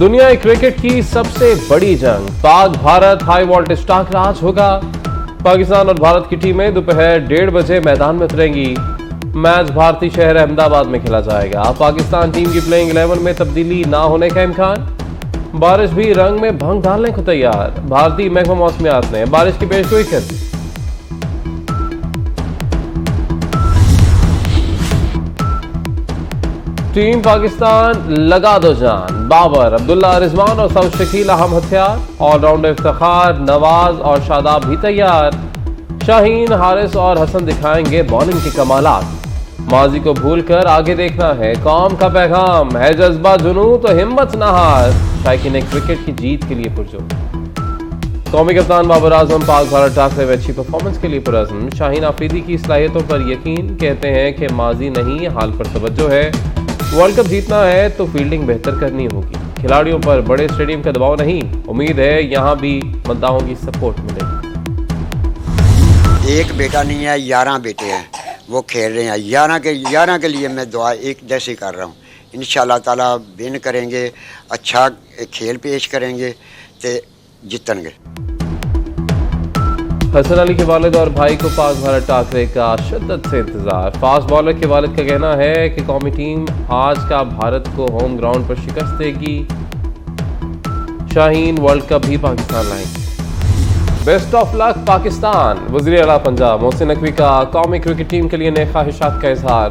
दुनिया क्रिकेट की सबसे बड़ी जंग पाक भारत हाई वोल्टेज टाकराज होगा। पाकिस्तान और भारत की टीमें दोपहर 1:30 बजे मैदान में उतरेंगी। मैच भारतीय शहर अहमदाबाद में खेला जाएगा। पाकिस्तान टीम की प्लेइंग 11 में तब्दीली ना होने का इम्कान। बारिश भी रंग में भंग डालने को तैयार। भारतीय महकमा मौसमियात ने बारिश की पेशगोई कर दी। टीम पाकिस्तान लगा दो जान। बाबर, अब्दुल्ला, रिजवान और सऊद शकील अहम हथियार। ऑलराउंडर इफ्तिखार, नवाज और शादाब भी तैयार। शाहीन, हारिस और हसन दिखाएंगे बॉलिंग के कमालात। माजी को भूलकर आगे देखना है, कौम का पैगाम है जज्बा जुनू तो हिम्मत न हार। शायकीन क्रिकेट की जीत के लिए पुरजोर। कौमी कप्तान बाबर आजम पाक भारत टाकरे में अच्छी परफॉर्मेंस के लिए पुरअज़्म। शाहीन आफरीदी की सलाहियतों पर यकीन, कहते हैं कि माजी नहीं हाल पर तवज्जो है। वर्ल्ड कप जीतना है तो फील्डिंग बेहतर करनी होगी। खिलाड़ियों पर बड़े स्टेडियम का दबाव नहीं, उम्मीद है यहां भी मद्दाहों की सपोर्ट मिलेगी। एक बेटा नहीं है, 11 बेटे हैं, वो खेल रहे हैं। 11 के लिए मैं दुआ एक जैसी कर रहा हूँ। इंशाल्लाह ताला विन करेंगे, अच्छा खेल पेश करेंगे तो जीतेंगे। हसन अली के वालिद और भाई को पाक भारत टाकरे का शिद्दत से इंतजार। फास्ट बॉलर के वालिद का कहना है कि कौमी टीम आज का भारत को होम ग्राउंड पर शिकस्त देगी। शाहीन वर्ल्ड कप भी पाकिस्तान लाएंगे। Best of luck Pakistan. वज़ीर आला पंजाब मोहसिन नकवी का कौमी क्रिकेट टीम के लिए नेक ख्वाहिशात का इजहार।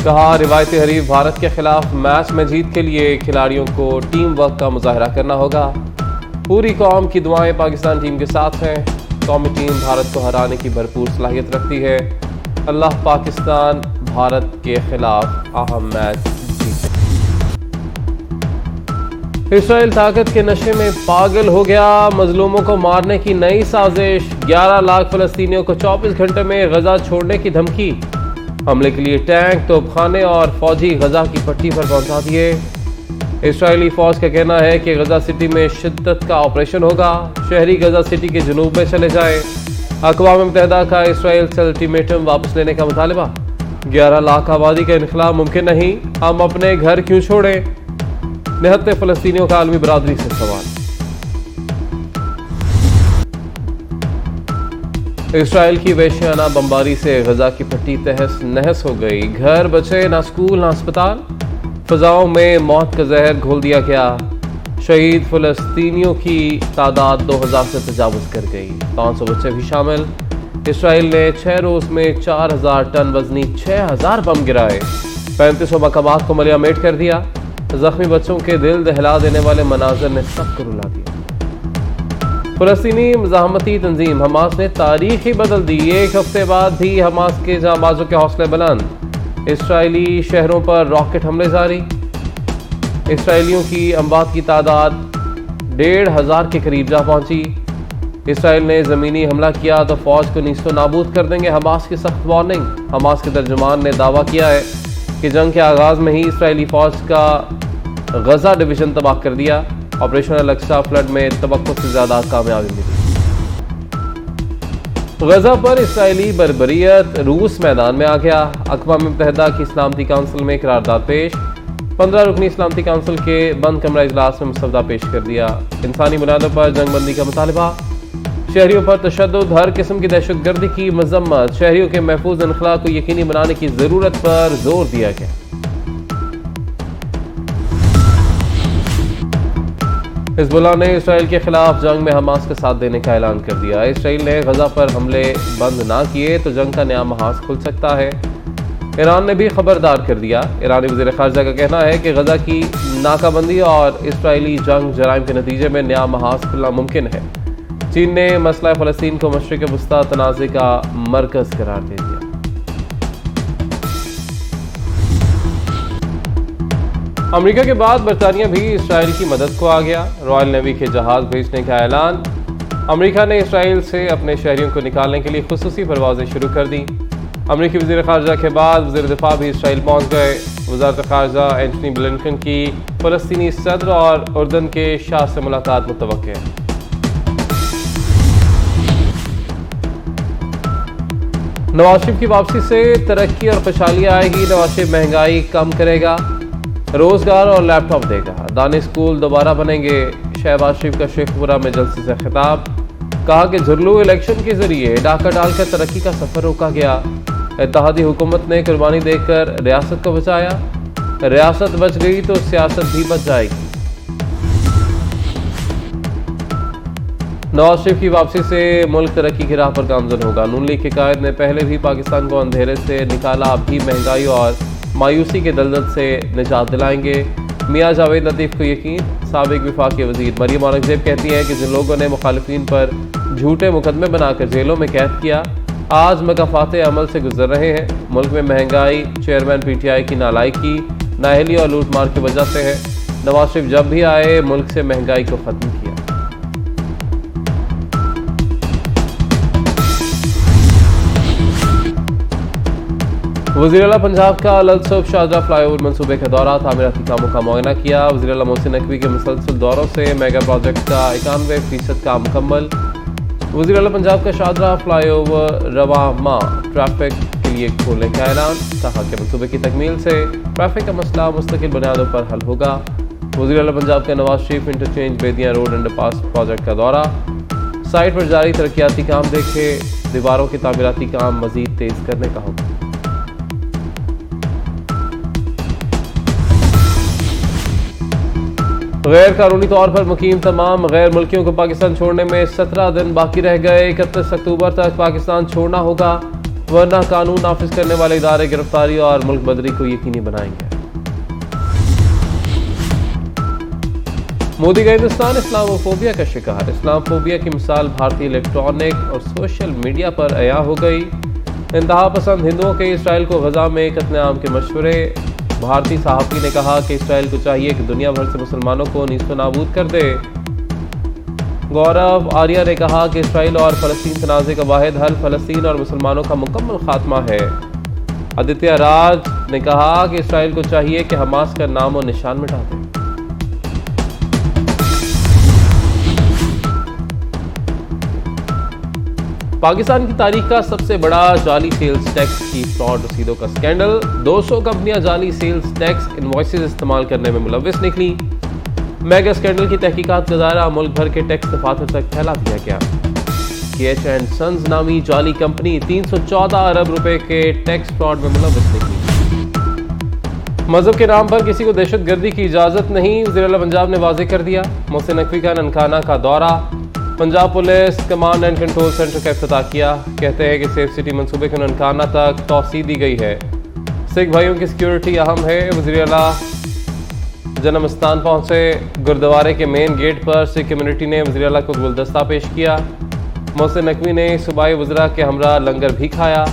कहा, रिवायती हरीफ भारत के खिलाफ मैच में जीत के लिए खिलाड़ियों को टीम वर्क का मुजाहरा करना होगा। पूरी कौम की दुआएं पाकिस्तान टीम के साथ हैं। कौमी टीम भारत को हराने की भरपूर सलाहियत रखती है। अल्लाह पाकिस्तान भारत के खिलाफ अहम मैच जीते। इसराइल ताकत के नशे में पागल हो गया। मजलूमों को मारने की नई साजिश। 11 लाख फलस्तीनियों को 24 घंटे में गजा छोड़ने की धमकी। हमले के लिए टैंक, तोपखाने और फौजी गजा की पट्टी पर पहुंचा दिए। इसराइली फौज का कहना है कि गजा सिटी में शिद्दत का ऑपरेशन होगा। शहरी गजा सिटी के जुनूब में चले जाएं। अक़वाम मुत्तहिदा का इसराइल से अल्टीमेटम वापस लेने का मुतालबा। 11 लाख आबादी का इनखलाब मुमकिन नहीं, हम अपने घर क्यों छोड़ें। निहत्ते फलस्तीनियों का आलमी बरादरी से सवाल। इसराइल की वहशियाना बमबारी से गजा की पट्टी तहस नहस हो गई। घर बचे, ना स्कूल ना अस्पताल। फजाओं में मौत का जहर घोल दिया गया। शहीद फलस्तीनियों की तादाद 2000 से तजावुज कर गई। 500 बच्चे भी शामिल। इसराइल ने 6 रोज में 4000 टन वजनी 6000 बम गिराए। 3500 मकामात को मलियामेट कर दिया। जख्मी बच्चों के दिल दहला देने वाले मनाजर ने सबको रुला दिया। फलस्तीनी मज़ाहमती तंजीम हमास ने तारीख ही बदल दी। एक हफ्ते बाद भी हमास के जांबाजों के हौसले बुलंद। इसराइली शहरों पर रॉकेट हमले जारी। इसराइलियों की अमवात की तादाद 1500 के करीब जा पहुंची। इसराइल ने ज़मीनी हमला किया तो फौज को नीस्तो नाबूद कर देंगे, हमास की सख्त वार्निंग। हमास के तर्जुमान ने दावा किया है कि जंग के आगाज में ही इसराइली फौज का गजा डिवीजन तबाह कर दिया। ऑपरेशन अल-अक्सा फ्लड में तवक्को से ज्यादा कामयाबी मिली। गजा पर इसराइली बर्बरियत, रूस मैदान में आ गया। अक़वाम मुत्तहिदा की सलामती काउंसिल में करारदाद पेश। 15 रुकनी सलामती काउंसिल के बंद कमरा इजलास में मसवदा पेश कर दिया। इंसानी बुनियादों पर जंगबंदी का मुतालबा। शहरियों पर तशद्दुद, हर किस्म की दहशतगर्दी की मजम्मत। शहरियों के महफूज इनखला को यकीनी बनाने की जरूरत पर जोर दिया गया। हिज़्बुल्लाह ने इसराइल के खिलाफ जंग में हमास का साथ देने का ऐलान कर दिया। इसराइल ने गजा पर हमले बंद ना किए तो जंग का नया महाज खुल सकता है। ईरान ने भी खबरदार कर दिया। ईरानी वज़ीर ख़ारिजा का कहना है कि गजा की नाकाबंदी और इसराइली जंग जराइम के नतीजे में नया महाज खुलना मुमकिन है। चीन ने मसला फ़लस्तीन को मशरिक़ वस्ता तनाज़े का मरकज़ करार दे दिया। अमेरिका के बाद बरतानिया भी इसराइल की मदद को आ गया। रॉयल नेवी के जहाज भेजने का ऐलान। अमेरिका ने इसराइल से अपने शहरियों को निकालने के लिए खुसूसी परवाजें शुरू कर दी। अमेरिकी वज़ीर ख़ारिजा के बाद वज़ीर दिफ़ा भी इसराइल पहुंच गए। वज़ारत ख़ारिजा एंटनी ब्लिंकन की फ़लस्तीनी सदर और उर्दन के शाह से मुलाकात मुतवक्किल है। नवाज शरीफ की वापसी से तरक्की और खुशहाली आएगी। नवाज शरीफ महंगाई कम करेगा। रोजगार और लैपटॉप देगा। दानिश स्कूल दोबारा बनेंगे। शहबाज शरीफ का शेखपुरा में जलसे से खिताब। कहा कि झुर्लू इलेक्शन के जरिए डाका डालकर तरक्की का सफर रोका गया। इत्तेहादी हुकूमत ने कुर्बानी देकर रियासत को बचाया। रियासत बच गई तो सियासत भी बच जाएगी। नवाज शरीफ की वापसी से मुल्क तरक्की की राह पर गामजन होगा। नून लीग के कायद ने पहले भी पाकिस्तान को अंधेरे से निकाला, अब भी महंगाई और मायूसी के दलदल से निजात दिलाएंगे। मियां जावेद लतीफ को यकीन। साबिक विफाकी वजीर मरियम औरंगजेब कहती हैं कि जिन लोगों ने मुखालिफिन पर झूठे मुकदमे बनाकर जेलों में कैद किया, आज मकाफाते अमल से गुजर रहे हैं। मुल्क में महंगाई चेयरमैन PTI की नालायकी, नाअहली और लूटमार की वजह से है। नवाज शरीफ जब भी आए मुल्क से महंगाई को खत्म किया। वज़ीर आला पंजाब का ललसोब शाहजहां फ्लाईओवर मंसूबे का दौरा, तामीराती कामों का मुआयना किया। वज़ीर आला मोहसिन नकवी के मुसलसल दौरों से मेगा प्रोजेक्ट का 91% काम मुकम्मल। वज़ीर आला पंजाब का शाहजहां फ्लाईओवर रवां माह ट्रैफिक के लिए खोलने का ऐलान। कहा कि मंसूबे की तकमील से ट्रैफिक का मसला मुस्तकिल बुनियादों पर हल होगा। वज़ीर आला पंजाब का Nawaz Sharif interchange Bediyan road underpass project का दौरा। साइट पर जारी तरक्याती काम देखे। दीवारों के तामीराती काम मजीद तेज करने का हुक्म। गैर कानूनी तौर पर मुकीम तमाम गैर मुल्कियों को पाकिस्तान छोड़ने में 17 दिन बाकी रह गए। 31 अक्टूबर तक पाकिस्तान छोड़ना होगा, वरना कानून नाफिज करने वाले इदारे गिरफ्तारी और मुल्क बदरी को यकीनी बनाएंगे। मोदी का हिंदुस्तान इस्लामोफोबिया का शिकार। इस्लामोफोबिया की मिसाल भारतीय इलेक्ट्रॉनिक और सोशल मीडिया पर अया हो गई। इंतहा पसंद हिंदुओं के इसराइल को गजा में कत्लेआम के मशवरे। भारतीय सहाफ़ी ने कहा कि इसराइल को चाहिए कि दुनिया भर से मुसलमानों को नीस्तो नाबूद कर दे। गौरव आर्या ने कहा कि इसराइल और फ़लस्तीन तनाज़े का वाहिद हल फ़लस्तीन और मुसलमानों का मुकम्मल खात्मा है। आदित्य राज ने कहा कि इसराइल को चाहिए कि हमास का नाम और निशान मिटा दे। पाकिस्तान की तारीख का सबसे बड़ा जाली सेल्स टैक्स की फ्रॉड रसीदों का स्कैंडल। 200 कंपनियां जाली सेल्स टैक्स इनवॉइसेस इस्तेमाल करने में मुलव्विस निकली। मेगा स्कैंडल की तहकीकात का दायरा मुल्क भर के टैक्स दफातर तक फैला दिया गया। KH & सन्स नामी जाली कंपनी 314 अरब रुपए के टैक्स फ्रॉड में मुलव्विस निकली। मजहब के नाम पर किसी को दहशतगर्दी की इजाजत नहीं, वज़ीर आला पंजाब ने वाज़ेह कर दिया। मोहसिन नकवी का ननकाना का दौरा। Punjab police command and control centre का इफ्तिताह किया। कहते हैं कि सेफ सिटी मंसूबे को ननकाना तक तौसी दी गई है। सिख भाइयों की सिक्योरिटी अहम है। वज़ीर आला जन्म स्थान पहुंचे। गुरुद्वारे के मेन गेट पर सिख कम्युनिटी ने वज़ीर आला को गुलदस्ता पेश किया। मोहसिन नकवी ने सूबाई वज़रा के हमरा लंगर भी खाया।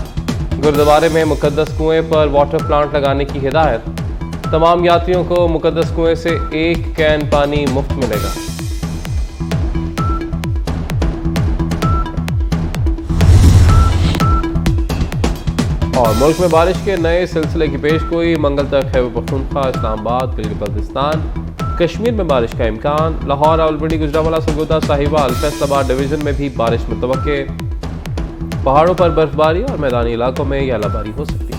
गुरुद्वारे में मुकद्दस कुएं पर वाटर प्लांट लगाने की हिदायत। तमाम यात्रियों को मुकद्दस कुएं से 1 कैन पानी मुफ्त मिलेगा। और मुल्क में बारिश के नए सिलसिले की पेशगोई। मंगल तक खैबर पख्तूनख्वा, इस्लामाबाद, गिलगित-बल्तिस्तान, कश्मीर में बारिश का इम्कान। लाहौर, रावलपिंडी, गुजरांवाला, सरगोदा, साहिवाल, फैसलाबाद डिवीजन में भी बारिश मुतवक्के। पहाड़ों पर बर्फबारी और मैदानी इलाकों में यालाबारी हो सकती है।